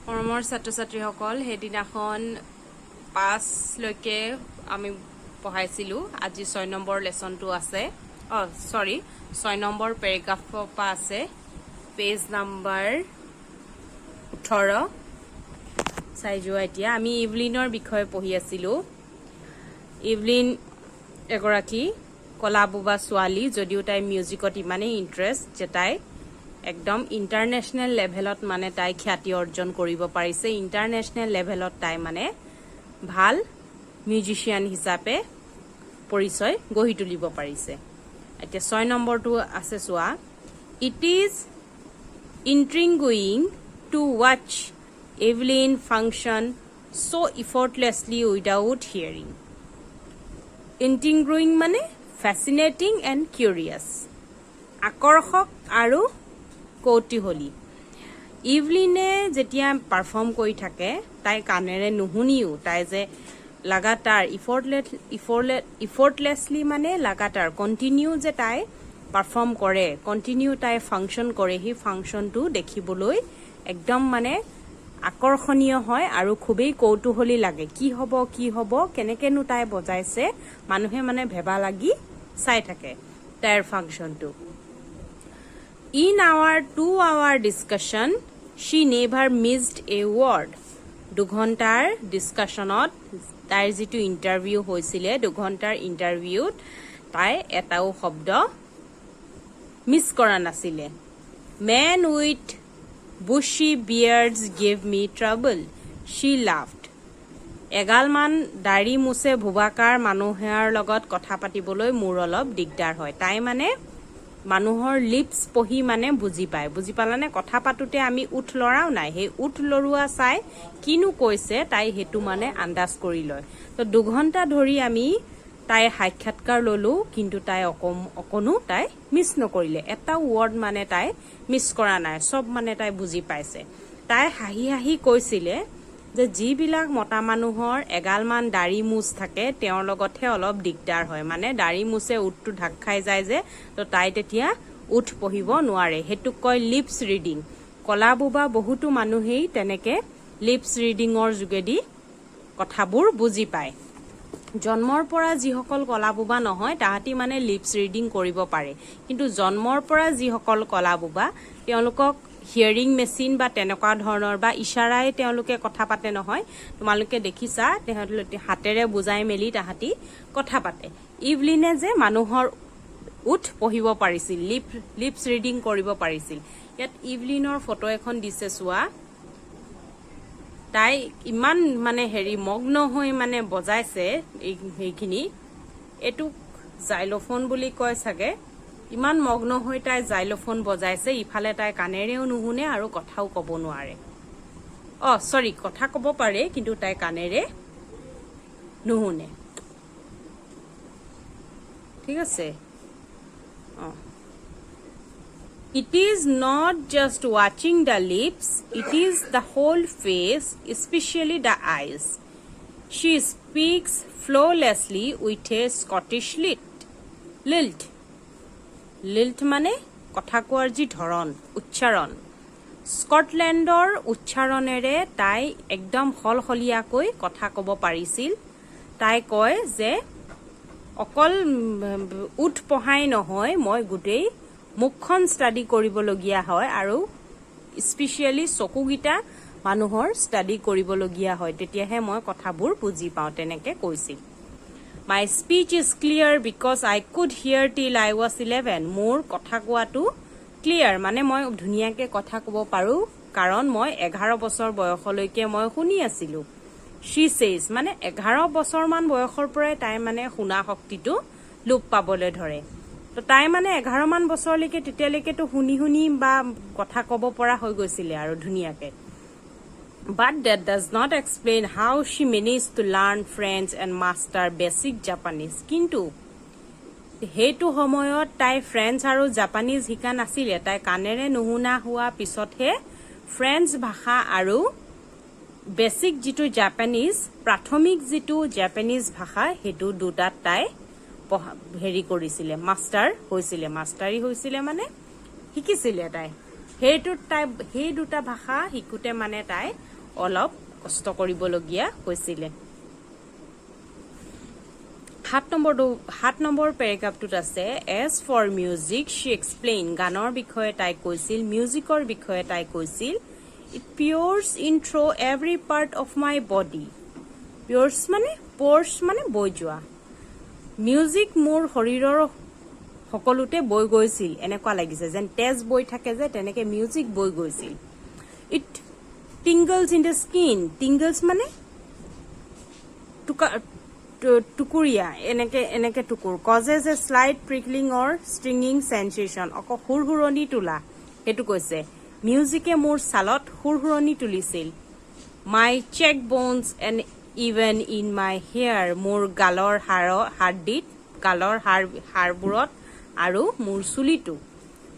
মৰমৰ ছাত্ৰ-ছাত্ৰীসকল হেদিনাখন 5 লৈকে আমি পঢ়াইছিলো আজি 6 নম্বৰ লেসনটো আছে 6 নম্বৰ পেৰাগ্ৰাফৰ পৰা আছে পেজ নাম্বাৰ 18 চাই যোৱা এতিয়া আমি ইভলিনৰ বিষয়ে পঢ়ি আছিলো ইভলিন এগৰাকী কলাবুবা ছোৱালী যদিও তাই মিউজিকত ইমানেই ইন্টাৰেষ্ট যে তাই একদম ইন্টাৰনেশনাল লেভেলত মানে তাই খ্যাতি অৰ্জন কৰিব পাৰিছে ইন্টাৰনেশনাল লেভেলত তাই মানে ভাল মিউজিশিয়ান হিচাপে পৰিচয় গঢ়ি তুলিব পাৰিছে এতিয়া 6 নম্বৰটো আছে চোৱা it is intriguing to watch Evelyn function so effortlessly without hearing intriguing মানে fascinating and curious আকৰ্ষক আৰু কৌতূহলী ইভলিনে যেতিয়া পাৰফৰ্ম কৰি থাকে তাই কানেৰে নুহুনিও তাই যে লাগাতাৰ ইফৰ্টলেছলি মানে লাগাতাৰ কন্টিনিউ যে তাই পাৰফৰ্ম কৰে কন্টিনিউ তাই ফাংচন কৰে হি ফাংচনটো দেখিবলৈ একদম মানে আকৰ্ষণীয় হয় আৰু খুবেই কৌতূহলী লাগে কি হ'ব কেনেকেনো তাই বজাইছে মানুহে মানে ভেবা লাগি চাই থাকে তাইৰ ফাংচনটো In our 2-hour discussion, she never missed a word. 2 ঘণ্টাৰ ডিসকাশনত তাইৰ যেটো ইন্টাৰভিউ হৈছিলে 2 ঘণ্টাৰ ইন্টাৰভিউত তাই এটাও শব্দ মিস কৰা নাছিলে Man with bushy beards gave me trouble. She laughed. এগালমান দাড়ি মুছে ভুবাকাৰ মানুহৰ লগত কথা পাতিবলৈ মোৰ অলপ দিগদাৰ হয় তাই মানে মানুহৰ লিপস পহি মানে বুজি পালানে কথা পাতুতে আমি উঠ লৰাও নাই হে উঠ লৰুৱা চাই কিনু কৈছে তাই হেতু মানে আন্দাজ কৰি লয় তো 2 ঘণ্টা ধৰি আমি তাই সাক্ষাৎকাৰ ললো কিন্তু তাই অকনো তাই মিস নকৰিলে এটা ওয়াৰ্ড মানে তাই মিস কৰা নাই সব মানে তাই বুজি পাইছে তাই হাঁহি কৈছিলে যে যিবিলাক মতা মানুহৰ এগালমান দাড়ি মুছ থাকে তেওঁৰ লগতহে অলপ দিগদাৰ হয় মানে দাড়ি মুছে উঠটো ঢাক খাই যায় যে তো তাই তেতিয়া উঠ পঢ়িব নোৱাৰে হেতু কয় লিপস ৰিডিং কলাবুবা বহুতো মানুহেই তেনেকে লিপস ৰিডিংৰ যোগেদি কথাবোৰ বুজি পায় জন্মৰ পৰা যিসকল কলাবুবা নহয় তাহাঁতি মানে লিপস ৰিডিং কৰিব পাৰে কিন্তু জন্মৰ পৰা যিসকল কলাবুবা তেওঁলোকক হিয়াৰিং মেচিন বা তেনেকুৱা ধৰণৰ বা ইশাৰাই তেওঁলোকে কথা পাতে নহয় তোমালোকে দেখিছা তেহঁতলোকে হাতেৰে বুজাই মেলি তাহাঁতি কথা পাতে ইভলিনে যে মানুহৰ উঠ পঢ়িব পাৰিছিল লিপস ৰিডিং কৰিব পাৰিছিল ইয়াত ইভলিনৰ ফটো এখন দিছে চোৱা তাই ইমান মানে মগ্ন হৈ মানে বজাইছে এইখিনি এটু জাইলোফোন বুলি কয় সাগে ইমান মগ্ন হৈ তাই জাইলোফোন বজাইছে ইফালে তাই কানেৰেও নুহুনে আৰু কথাও ক'ব নোৱাৰে সৰি কথা ক'ব পাৰে কিন্তু তাই কানেৰে নুহুনে ঠিক আছে It is not just watching the lips, it is the whole face, especially the eyes. She speaks flawlessly with a Scottish lilt. Lilt মানে কথা কোৱাৰ যি ধৰণ উচ্চাৰণ স্কটলেণ্ডৰ উচ্চাৰণেৰে তাই একদম হলহলিয়াকৈ কথা ক'ব পাৰিছিল তাই কয় যে অকল উঠ পঢ়াই নহয় মই গুটেই মুখখন ষ্টাডি কৰিবলগীয়া হয় আৰু স্পেশালি চকুগিটা মানুহৰ ষ্টাডি কৰিবলগীয়া হয় তেতিয়াহে মই কথাবোৰ বুজি পাওঁ তেনেকে কৈছিল My speech is clear because I could hear till I was 11 মোৰ কথা কোৱাটো ক্লিয়াৰ মানে মই ধুনিয়াকে কথা ক'ব পাৰো কাৰণ মই 11 বছৰ বয়সলৈকে মই শুনি আছিলো she says মানে 11 বছৰ মান বয়সৰ পৰাই তাই মানে শুনা শক্তিটো লোপ পাবলৈ ধৰে তো তাই মানে 11 মান বছৰলৈকে তেতিয়ালৈকে তো শুনি বা কথা ক'ব পৰা হৈ গৈছিলে আৰু ধুনিয়াকে But that does not explain how she managed to learn French and master basic Japanese. কিন্তু হেতু সময়ত তাই ফ্ৰেঞ্চ আৰু জাপানিজ শিকা নাছিলে তাই কানেৰে নুহুনা হোৱা পিছতহে ফ্ৰেঞ্চ ভাষা আৰু বেসিক যেটো জাপানিজ প্ৰাথমিক যেটো জাপানিজ ভাষা হেতু দুটাত তাই কৰিছিলে মাষ্টাৰী হৈছিলে মানে শিকিছিলে তাই সেই দুটা ভাষা শিকোতে মানে তাই অলপ কষ্ট কৰিবলগীয়া হৈছিলে 7 নম্বৰ পেৰাগ্ৰাফটোত আছে as for music she explained গানৰ বিষয়ে তাই কৈছিল মিউজিকৰ বিষয়ে তাই কৈছিল it pours in through every part of my body pours মানে বৈ যোৱা মিউজিক মোৰ শৰীৰৰ সকলোতে বৈ গৈছিল এনেকুৱা লাগিছে যেন তেজ বৈ থাকে যে তেনেকে মিউজিক বৈ গৈছিল it tingles in the skin tingles মানে টুকুৰিয়া এনেকে টুকুৰ causes a slight prickling or stinging sensation অকল হুৰহুৰণি তোলা হেতু কৈছে মিউজিকে মোৰ ছালত হুৰহুৰণি তুলিছিল my cheekbones and even in my hair মোৰ গালৰ হাড়দিত গালৰ হাড়বোৰত আৰু মোৰ চুলিটো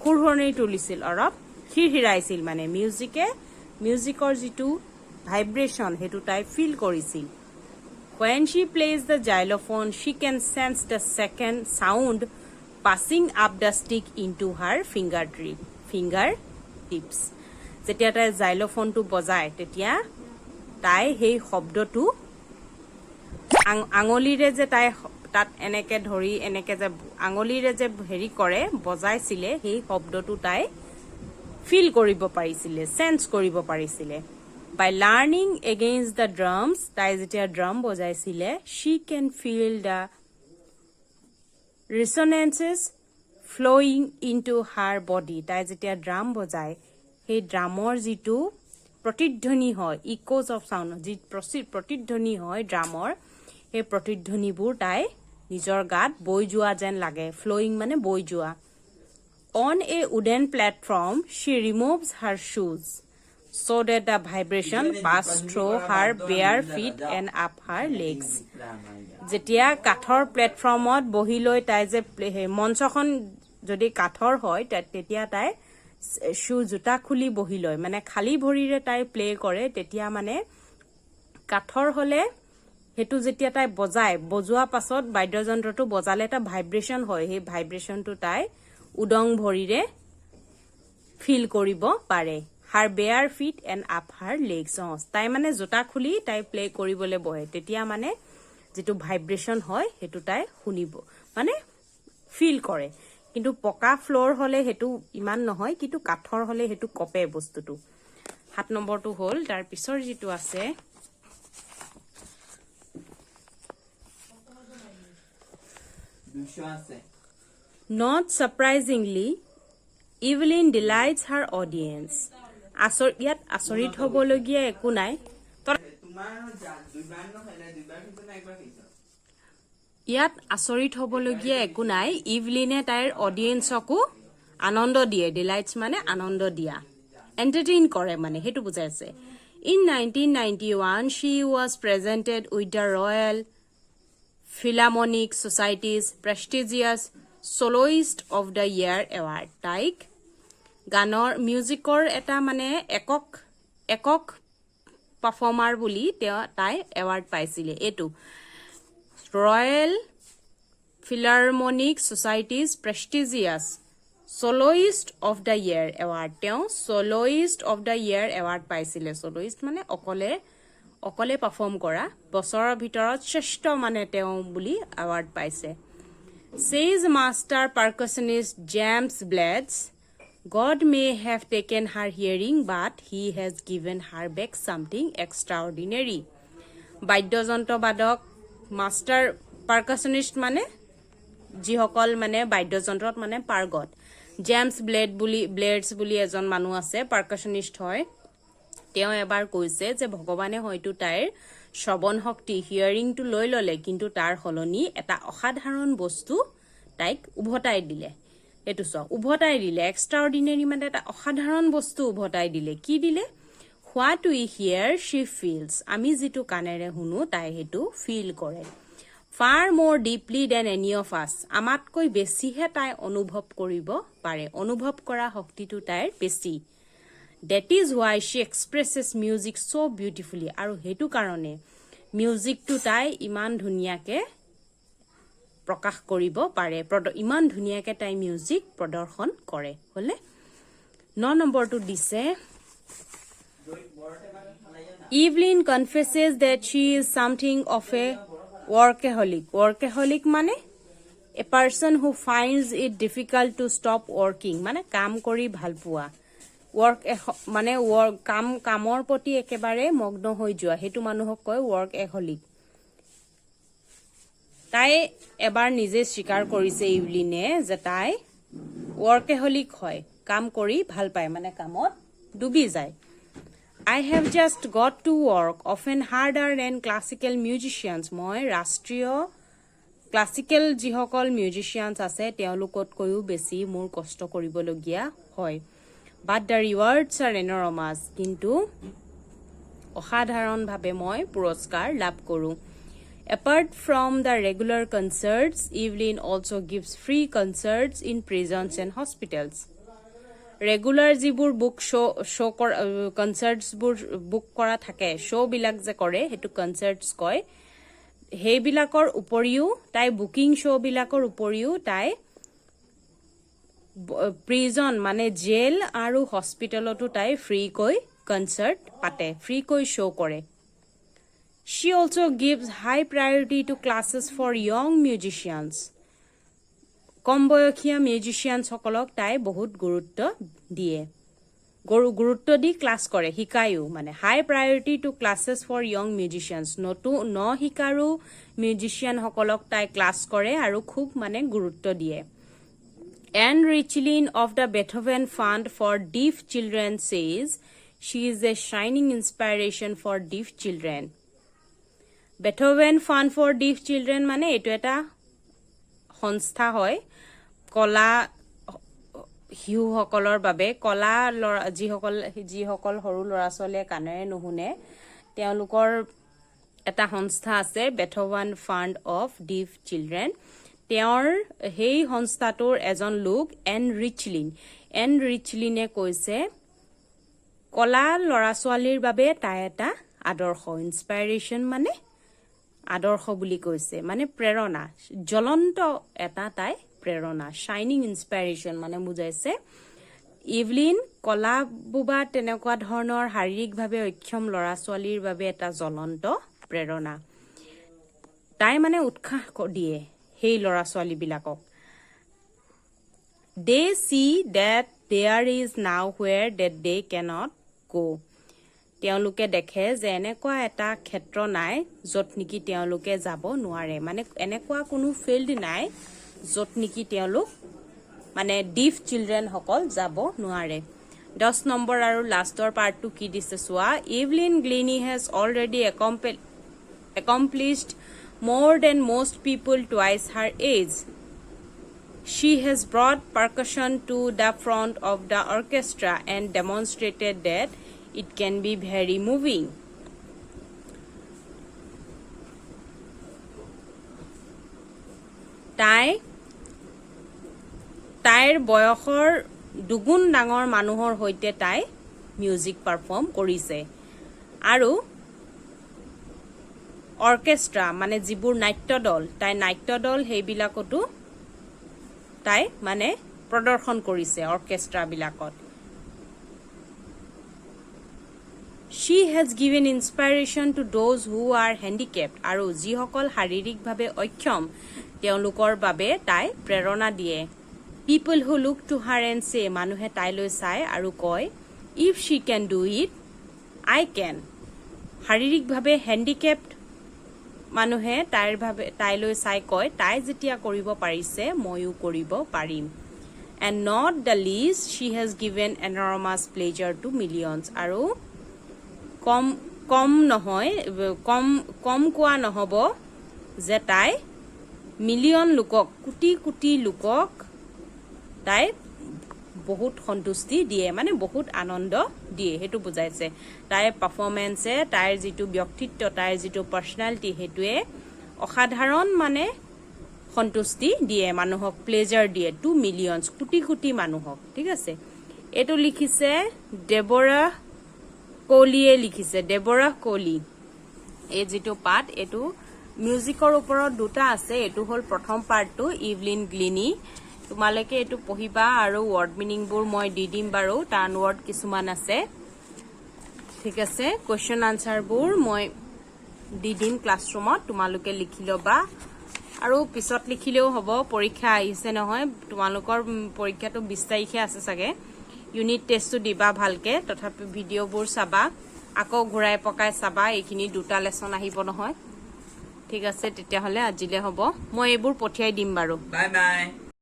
হুৰহুৰণি তুলিছিল অলপ হিৰহিৰাইছিল মানে মিউজিকৰ যিটো ভাইব্ৰেচন হেতু তাই ফিল কৰিছিল When she plays the xylophone, she can sense the second sound passing up the stick into her fingertips. যেতিয়া তাই xylophone-টো বজায় তেতিয়া তাই সেই শব্দটো আঙুলিৰে যে তাই তাত এনেকে ধৰি এনেকে যে আঙুলিৰে যে হেৰি কৰে বজাইছিলে সেই শব্দটো তাই ফিল কৰিব পাৰিছিলে সেন্স কৰিব পাৰিছিলে By learning against the drums, তাই যেতিয়া ড্ৰাম বজাইছিলে, she can feel the resonances flowing into her body. তাই যেতিয়া ড্ৰাম বজায়, সেই ড্ৰামৰ যিটো প্ৰতিধ্বনি হয়, echoes of sound, যি প্ৰতিধ্বনি হয় ড্ৰামৰ, সেই প্ৰতিধ্বনিবোৰ তাই নিজৰ গাত বৈ যোৱা যেন লাগে. Flowing মানে বৈ যোৱা. On a wooden platform, she removes her shoes. So that the vibration pass through her bare feet and up her legs. যেতিয়া কাঠৰ প্লেটফৰ্মত বহি লৈ তাই যে মঞ্চখন যদি কাঠৰ হয় তেতিয়া তাই জোতা খুলি বহি লয় মানে খালী ভৰিৰে তাই প্লে কৰে তেতিয়া মানে কাঠৰ হলে হেতু যেতিয়া তাই বজোৱা পাছত বাদ্যযন্ত্ৰটো বজালে এটা ভাইব্ৰেচন হয় সেই ভাইব্ৰেচনটো তাই উদং ভৰিৰে ফিল কৰিব পাৰে Her bare feet and up her legs. তাই মানে জোতা খুলি তাই প্লে কৰিবলৈ বহে তেতিয়া মানে যেটো ভাইব্ৰেচন হয় হেতু তাই শুনিব মানে ফিল কৰে কিন্তু পকা ফ্লোৰ হলে হেতু ইমান নহয় কিন্তু কাঠৰ হলে হেতু কপে বস্তুটো 7 নম্বৰটো হল তাৰ পিছৰ যেটো আছে Not surprisingly Evelyn delights her audience ইয়াত আচৰিত হ'বলগীয়া একো নাই ইয়াত আচৰিত হ'বলগীয়া একো নাই ইভলিনে তাইৰ অডিয়েন্সকো আনন্দ দিয়ে ডিলাইটস মানে আনন্দ দিয়া এন্টাৰটেইন কৰে মানে হেতু বুজাইছে In 1991 she was presented with the Royal Philharmonic Society's prestigious Soloist of the Year award তাইক গানৰ মিউজিকৰ এটা মানে একক পাৰফৰ্মাৰ বুলি তাই এৱাৰ্ড পাইছিলে এটো Royal Philharmonic Society's prestigious soloist of the year award soloist of the year award পাইছিলে সলোইষ্ট মানে অকলে পাৰফৰ্ম কৰা বছৰৰ ভিতৰত শ্ৰেষ্ঠ মানে বুলি এৱাৰ্ড পাইছে Says master percussionist James Blades God may have taken her hearing, but he has given her back something extraordinary. বাদ্যযন্ত্ৰ বাদক মাষ্টাৰ পাৰকাছনিষ্ট মানে যিসকল মানে বাদ্যযন্ত্ৰত মানে পাৰ্গত জেমছ ব্লেডছ বুলি এজন মানুহ আছে পাৰকাছনিষ্ট হয় তেওঁ এবাৰ কৈছে যে ভগৱানে হয়তো তাইৰ শ্ৰৱণ শক্তি হিয়াৰিংটো লৈ ললে কিন্তু তাৰ হলনি এটা অসাধাৰণ বস্তু তাইক উভতাই দিলে এটো উভতাই দিলে এক্সট্ৰাঅৰ্ডিনাৰী মানে এটা অসাধাৰণ বস্তু উভতাই দিলে কি দিলে What we hear she feels আমি যেটো কানেৰে শুনো তাই হেতু ফিল কৰে Far more deeply than any of us আমাতকৈ বেছিহে তাই অনুভৱ কৰিব পাৰে অনুভৱ কৰা শক্তিটো তাইৰ বেছি That is why she expresses music so beautifully আৰু হেতু কাৰণে মিউজিকটো তাই ইমান ধুনিয়াকে প্ৰকাশ কৰিব পাৰে ইমান ধুনিয়াকে তাই মিউজিক প্ৰদৰ্শন কৰে হলে 9 নম্বৰটো দিছে Evelyn confesses that she is something of a workaholic. Workaholic মানে a person who finds it difficult to stop working. মানে কাম কৰি ভাল পোৱা. মানে কামৰ প্ৰতি একেবাৰে মগ্ন হৈ যোৱা হেতু মানুহক কয় workaholic. তাই এবাৰ নিজে স্বীকাৰ কৰিছে ইভলিনে যে তাই workaholic হয়. কাম কৰি ভাল পায় মানে কামত ডুবি যায়. I have just got to work, often harder than classical musicians. মই ৰাষ্ট্ৰীয় ক্লাছিকেল যিসকল মিউজিচিয়ানছ আছে তেওঁলোকতকৈও বেছি মোৰ কষ্ট কৰিবলগীয়া হয়. But the rewards are enormous. কিন্তু অসাধাৰণভাৱে মই পুৰস্কাৰ লাভ কৰোঁ. Apart from the regular concerts, Evelyn also gives free concerts in prisons and hospitals. Regular যিবোৰ কনচাৰ্টছবোৰ বুক কৰা থাকে শ্ব'বিলাক যে কৰে সেইটো কনচাৰ্টছ কয় সেইবিলাকৰ উপৰিও তাই বুকিং শ্ব'বিলাকৰ উপৰিও তাই প্ৰিজন মানে জেল আৰু হস্পিটেলতো তাই ফ্ৰীকৈ কনচাৰ্ট পাতে ফ্ৰীকৈ শ্ব' কৰে She also gives high priority to classes for young musicians. কম বয়সীয়া মিউজিচিয়ানসকলক তাই বহুত গুৰুত্ব দিয়ে গুৰুত্ব দি ক্লাছ কৰে শিকায়ও মানে high priority to classes for young musicians ন শিকাৰু মিউজিচিয়ানসকলক তাই ক্লাছ কৰে আৰু খুব মানে গুৰুত্ব দিয়ে Anne Richlin of the Beethoven Fund for Deaf Children says she is a shining inspiration for deaf children. Beethoven Fund for Deaf Children মানে এটো এটা সংস্থা হয় কলা শিশুসকলৰ বাবে কলা যিসকল সৰু ল'ৰা ছোৱালীয়ে কাণেৰে নুশুনে তেওঁলোকৰ এটা সংস্থা আছে বেথোভেন ফাণ্ড অফ ডিফ চিলড্ৰেন তেওঁৰ সেই সংস্থাটোৰ এজন লোক এন ৰিচলিনে কৈছে কলা ল'ৰা ছোৱালীৰ বাবে তাই এটা আদৰ্শ ইনস্পাইৰেশ্যন মানে আদৰ্শ বুলি কৈছে মানে প্ৰেৰণা জ্বলন্ত এটা তাই প্ৰেৰণা শাইনিং ইনস্পাইৰেশ্যন মানে বুজাইছে ইভলিন কলা বুবা তেনেকুৱা ধৰণৰ শাৰীৰিকভাৱে অক্ষম ল'ৰা ছোৱালীৰ বাবে এটা জ্বলন্ত প্ৰেৰণা তাই মানে উৎসাহ দিয়ে সেই ল'ৰা ছোৱালীবিলাকক They see that there is now where that they cannot go. তেওঁলোকে দেখে যে এনেকুৱা এটা ক্ষেত্ৰ নাই য'ত নেকি তেওঁলোকে যাব নোৱাৰে মানে এনেকুৱা কোনো ফিল্ড নাই য'ত নেকি তেওঁলোক মানে ডিফ চিলড্ৰেন সকল যাব নোৱাৰে 10 নম্বৰ আৰু লাষ্টৰ পাৰ্টটো কি দিছে চোৱা Evelyn গ্লিনি has already accomplished more than most people twice her age. She has brought percussion to the front of the orchestra and demonstrated that it can be very moving. তাইৰ বয়সৰ দুগুণ ডাঙৰ মানুহৰ হৈতে তাই মিউজিক পাৰফৰ্ম কৰিছে আৰু orchestra মানে যিবোৰ নাট্যদল তাই নাট্যদল সেইবিলাকতো তাই মানে প্ৰদৰ্শন কৰিছে অৰ্কেষ্ট্ৰাবিলাকত She has given inspiration to those who are handicapped আৰু যিসকল শাৰীৰিকভাৱে অক্ষম তেওঁলোকৰ বাবে তাই প্ৰেৰণা দিয়ে People who look to her and say মানুহে তাইলৈ চাই আৰু কয় If she can do it I can শাৰীৰিকভাৱে handicapped মানুহে তাইলৈ চাই কয় তাই যেতিয়া কৰিব পাৰিছে ময়ো কৰিব পাৰিম And not the least she has given enormous pleasure to millions আৰু কম নহয় কম কোৱা নহব যে তাই মিলিয়ন লোকক কোটি কোটি লোকক তাই বহুত সন্তুষ্টি দিয়ে মানে বহুত আনন্দ দিয়ে হেতু বুজাইছে তাই পাৰফৰমেন্সে তাইৰ যিটো ব্যক্তিত্ব তাইৰ যিটো পাৰ্সোনালিটি হেতুৱে অসাধাৰণ মানে সন্তুষ্টি দিয়ে মানুহক প্লেজাৰ দিয়ে 2 মিলিয়নছ কোটি কোটি মানুহক ঠিক আছে এটো লিখিছে ডেবৰা কোলিয়ে লিখিছে ডেবৰা কোলি এই যেটো পাৰ্ট এটো মিউজিকৰ ওপৰত দুটা আছে এটো হল প্ৰথম পাৰ্টটো ইভলিন গ্লিনি তোমালোকে এইটো পঢ়িবা আৰু ৱৰ্ড মিনিংবোৰ মই দি দিম বাৰু টাৰ্ণ ৱৰ্ড কিছুমান আছে ঠিক আছে কোৱেশ্চন আনসাৰবোৰ মই দি দিম ক্লাছৰুমত তোমালোকে লিখি লবা আৰু পিছত লিখিলেও হ'ব পৰীক্ষা আহিছে নহয় তোমালোকৰ পৰীক্ষাটো 20 তাৰিখে আছে চাগে ইউনিট টেষ্টটো দিবা ভালকে তথাপি ভিডিঅ'বোৰ চাবা আকৌ ঘুৰাই পকাই চাবা এইখিনি দুটা লেসন আহিব নহয় ঠিক আছে তেতিয়া হলে আজিলে হ'ব মই এইবোৰ পঠিয়াই দিম বাৰু বাই বাই